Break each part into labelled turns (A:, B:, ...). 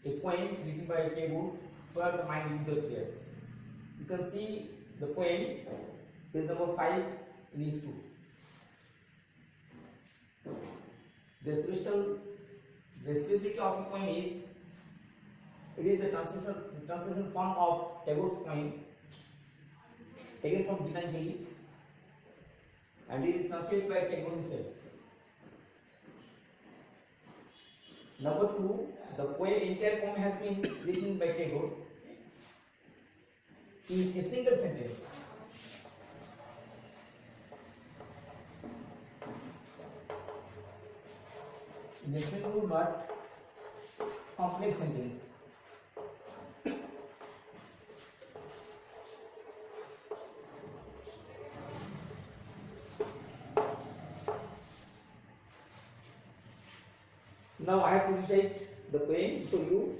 A: a poem written by Tagore where the mind is without fear. You can see the poem, page number 5 in his book. The specialty of the poem is it is the translation form of Tagore's poem taken from Gitanjali, and it is translated by Tagore himself. Number 2, the entire poem has been written by Tagore in a single sentence. In a single but complex sentence. Now I have to recite the poem for you.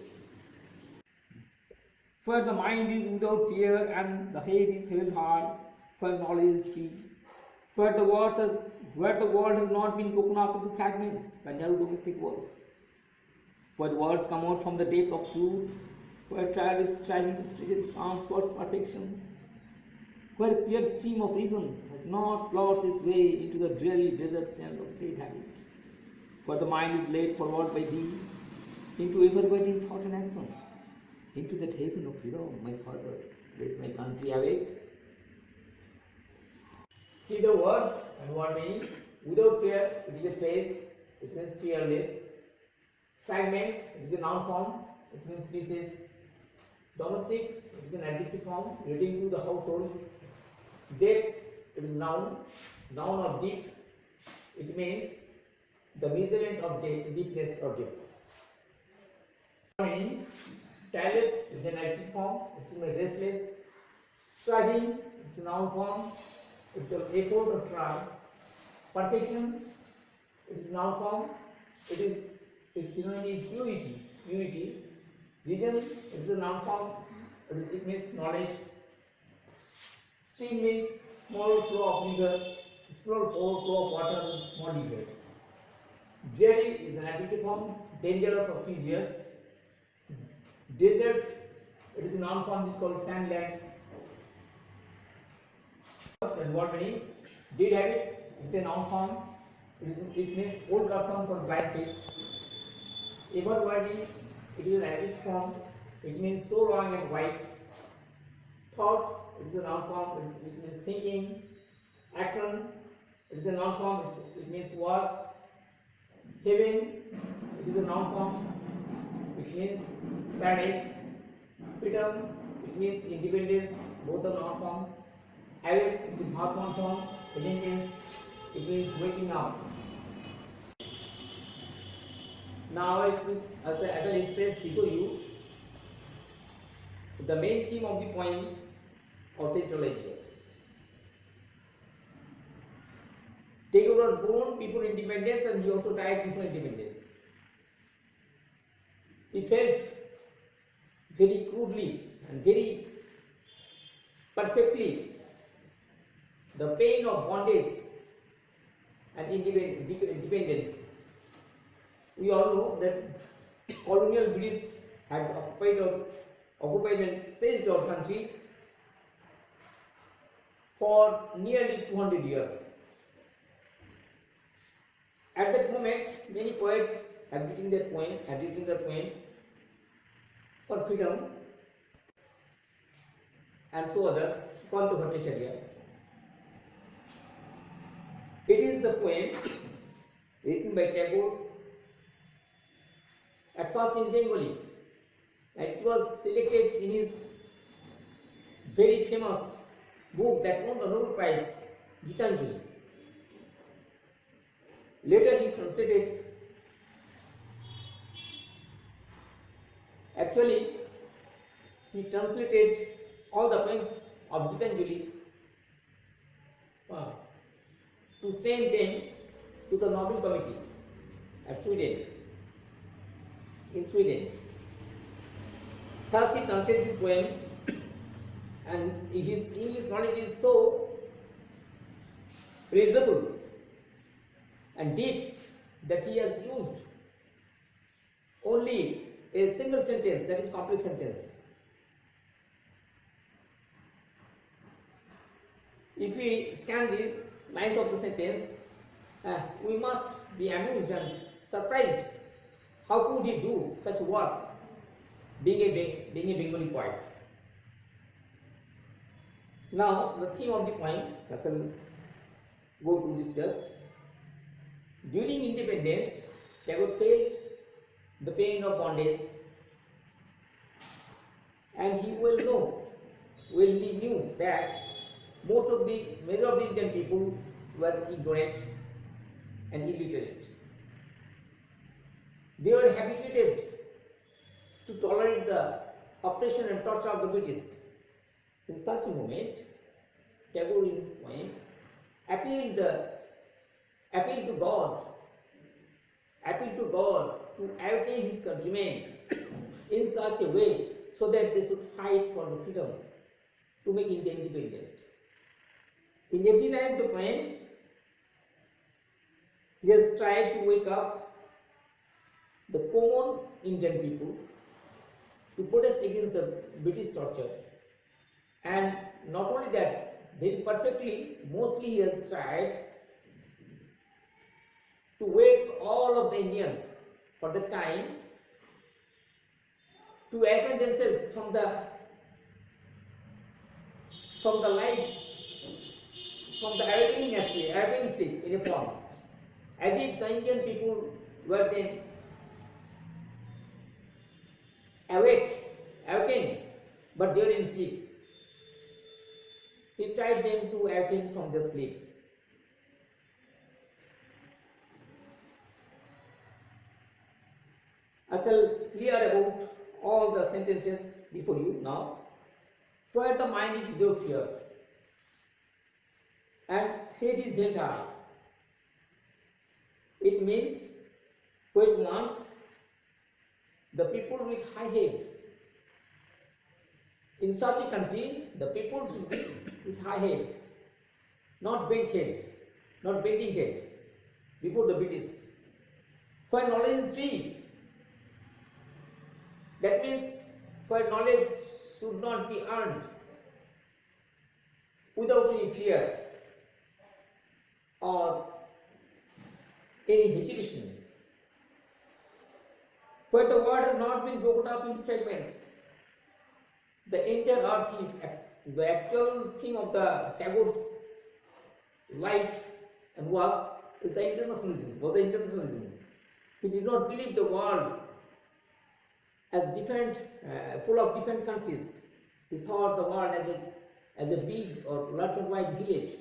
A: For the mind is without fear and the head is held high, for knowledge is free. For the world has not been broken up into fragments by narrow domestic walls. For the words come out from the depth of truth, where trial is striving to stretch its arms towards perfection, where a clear stream of reason has not ploughed its way into the dreary desert sand of great habit. For the mind is led forward by thee into ever-waiting thought and action, into that haven of freedom, my Father, let my country awake. See the words and what meaning. Without fear, it is a phrase, it means fearless. Fragments, it is a noun form, it means pieces. Domestics, it is an adjective form relating to the household. Depth, it is noun of deep, it means the measurement of deepness or depth. Meaning, tireless is an adjective form, it means restless. Striving, it's a noun form, it's an effort or try. Perfection, it is noun form, its synonym is unity. Vision is a noun form, it means knowledge. Stream means small flow of river, small flow of water, small river. Dreary is an adjective form, dangerous or furious. Desert, it is a noun form, it is called sandland. And what means? Did habit, it is a noun form, it means old customs or blind faiths. Ever-wording, it is an adjective form, it means so long and wide. Thought, it is a noun form, it means thinking. Action, it is a noun form, it means work. Heaven, it is a noun form, which means paradise. Freedom, it means independence, both are noun form. Awake is a verb noun form. Intelligence, it means waking up. Now, as I expressed before you, the main theme of the poem or central idea. Tagore was born before independence and he also died before independence. He felt very crudely and very perfectly the pain of bondage and independence. We all know that colonial British had occupied and seized our country for nearly 200 years. At that moment, many poets have written their poem for freedom, and so others. Sukanta Bhattacharya. It is the poem written by Tagore, at first in Bengali, and it was selected in his very famous book that won the Nobel Prize, Gitanjali. Later he translated. Actually, he translated all the poems of Gitanjali to send them to the Nobel Committee at Sweden. In Sweden. Thus he translated this poem, and his English knowledge is so praisable and deep that he has used only a single sentence, that is complex sentence. If we scan the lines of the sentence, we must be amused and surprised. How could he do such work, being a Bengali poet? Now, the theme of the poem, I shall go to discuss. During independence, Tagore felt the pain of bondage, and he knew that major of the Indian people were ignorant and illiterate. They were habituated to tolerate the oppression and torture of the British. In such a moment, Tagore in his poem appealed to God to awaken his countrymen in such a way so that they should fight for the freedom to make India independent. In every line of the poem, he has tried to wake up the common Indian people to protest against the British torture. And not only that, very perfectly, mostly he has tried to wake all of the Indians for the time to awaken themselves from the awakening sleep in a form, as if the Indian people were then awakened, but they were in sleep. He tried them to awaken from their sleep. I shall clear about all the sentences before you now. For the mind is without fear, and head is held high. It means poet wants the people with high head. In such a country, the people should be with high head, not bending head before the British. For knowledge is free. That means for knowledge should not be earned without any fear or any hesitation. For the world has not been broken up into fragments. The entire earth, the actual theme of the Tagore's life and work is the internationalism. He did not believe the world as different, full of different countries. He thought the world as a big or large and wide village.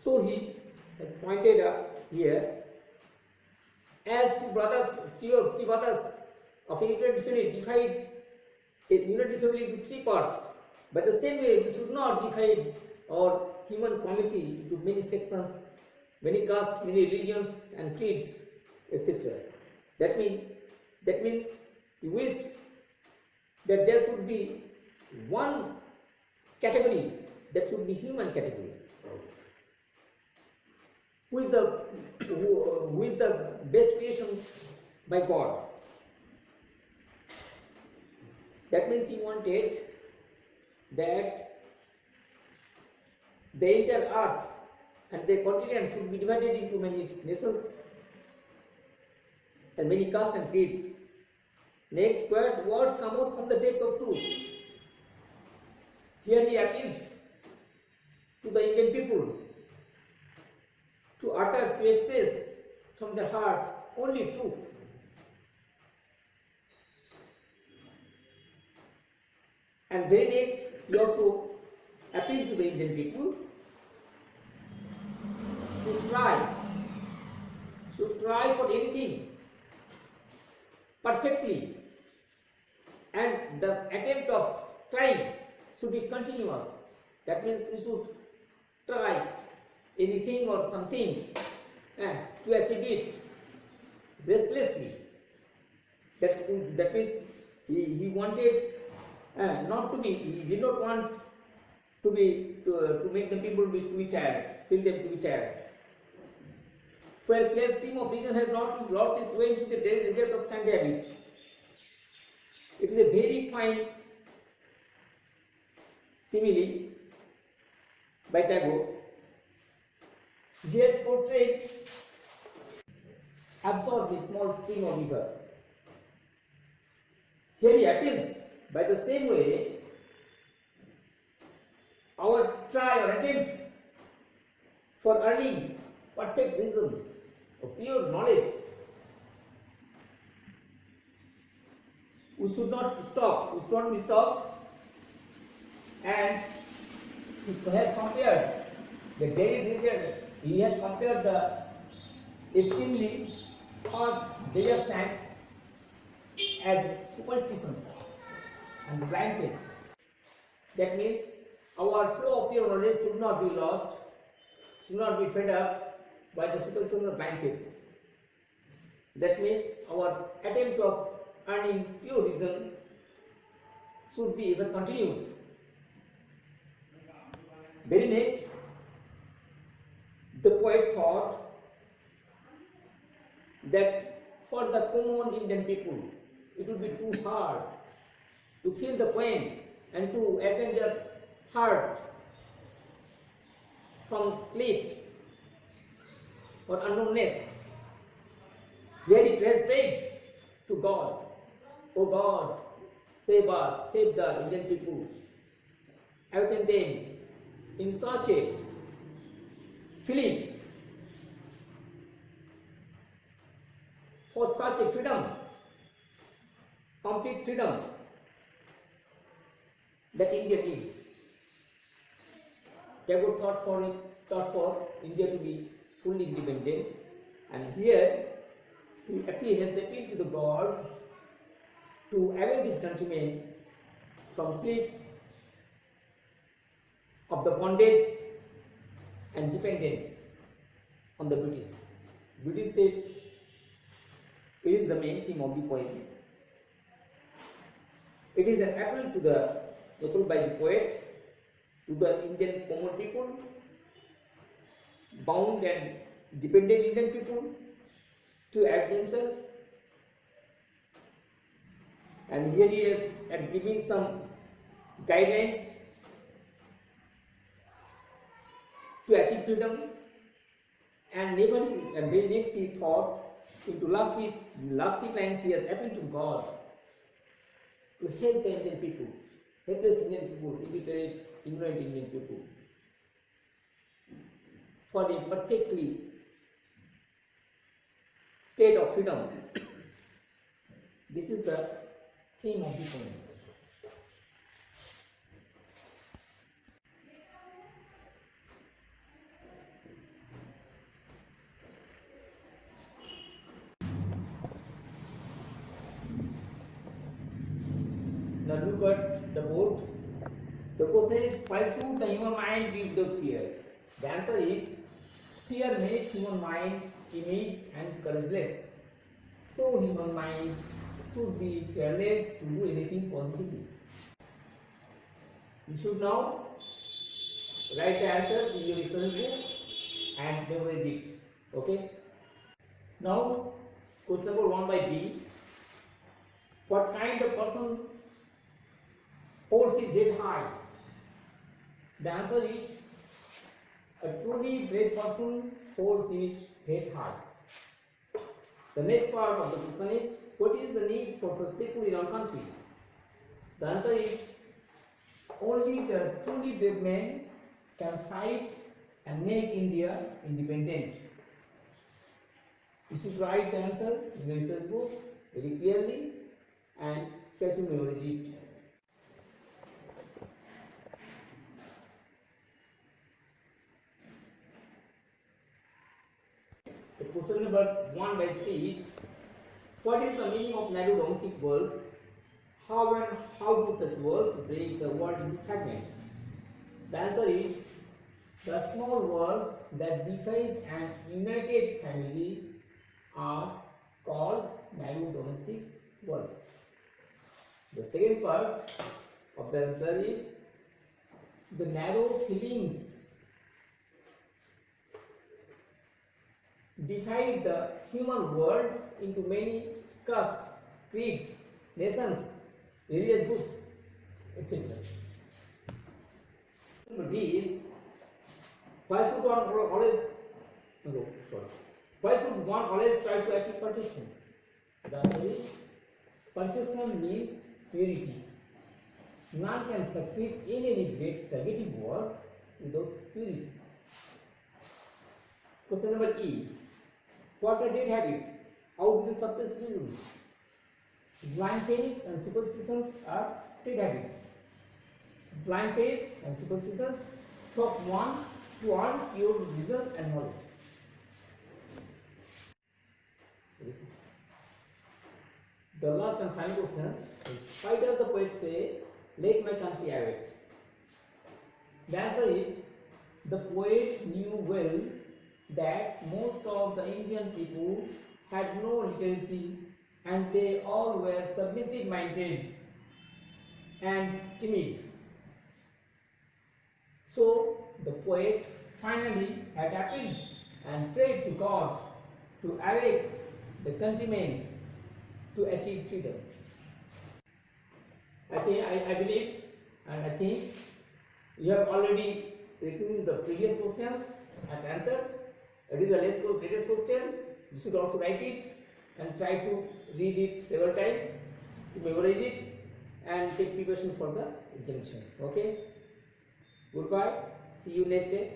A: So he has pointed out here, as three brothers of a unit family divide a unit family into three parts. But the same way, we should not divide our human community into many sections, many castes, many religions and creeds, etc. That means he wished that there should be one category that should be human category, who is the best creation by God. That means he wanted that the entire earth and the continent should be divided into many nations and many castes and creeds. Next, words come out from the depth of truth. Here he appealed to the Indian people to express from their heart only truth. And very next, he also appealed to the Indian people to try for anything perfectly, and the attempt of trying should be continuous. That means we should try anything or something to achieve it restlessly. That means he wanted not to be. He did not want to make the people to be tired, feel them to be tired. where place stream of reason has not lost its way into the dead result of Sandy. It is a very fine simile by Tagore. He has portrayed absorb the small stream of river. Here he appeals by the same way our try or attempt for earning perfect wisdom or pure knowledge. We should not stop, we should not be stopped, and he has compared the daily result, he has compared the extremely hot day of sand as superstitions and blind faith. That means our flow of pure knowledge should not be lost, should not be fed up by the superstition of blind faith. That means our attempt of earning pure reason should be ever continued. Very next, the poet thought that for the common Indian people, it would be too hard to feel the pain and to attend their heart from sleep or unknownness. Here he prayed to God, "O God, save us, save the Indian people, awaken them in such a feeling for such a freedom, complete freedom that India needs." Tagore thought for India to be fully independent, and here he has appealed to the God to awake his countrymen from sleep of the bondage and dependence on the British. British state, it is the main theme of the poem. It is an appeal by the poet to the Indian common people, bound and dependent Indian people, to act themselves. And here he has given some guidelines to achieve freedom, and very next he thought into last lines he has appealed to God to help the Indian people, helpless Indian people, illiterate, ignorant Indian people, for a perfectly state of freedom. This is the theme of the poem. Now look at the board. The question is, why should the human mind be without fear? The answer is, fear makes human mind timid and courageous. So human mind should be fearless to do anything positively. You should now write the answer in your exercise book and memorize it. Okay? Now, question number 1 by B. What kind of person holds his head high? The answer is, a truly brave person holds his head high. The next part of the question is, what is the need for such people in our country? The answer is, only the truly brave men can fight and make India independent. You should write the answer in your research book very clearly and try to memorize it. The question number 1 by C is, what is the meaning of narrow domestic worlds? How do such worlds break the world into fragments? The answer is, the small worlds that divide an united family are called narrow domestic worlds. The second part of the answer is, the narrow feelings divide the human world into many castes, creeds, nations, religious groups, etc. These, why should one always no, sorry. Why should one always try to achieve perfection? The answer is perfection means purity. None can succeed in any great targeted work without purity. Question number E. What are dead habits? How do they suppress reason? Blind faiths and superstitions are dead habits. Blind faiths and superstitions stop one to earn pure reason and knowledge. The last and final question is, why does the poet say, "Let my country awake"? The answer is, the poet knew well that most of the Indian people had no literacy and they all were submissive minded and timid. So the poet finally had appealed and prayed to God to awake the countrymen to achieve freedom. I believe and I think you have already written the previous questions as answers. It is the latest question. You should also write it and try to read it several times to memorize it and take preparation for the examination. Okay. Goodbye. See you next day.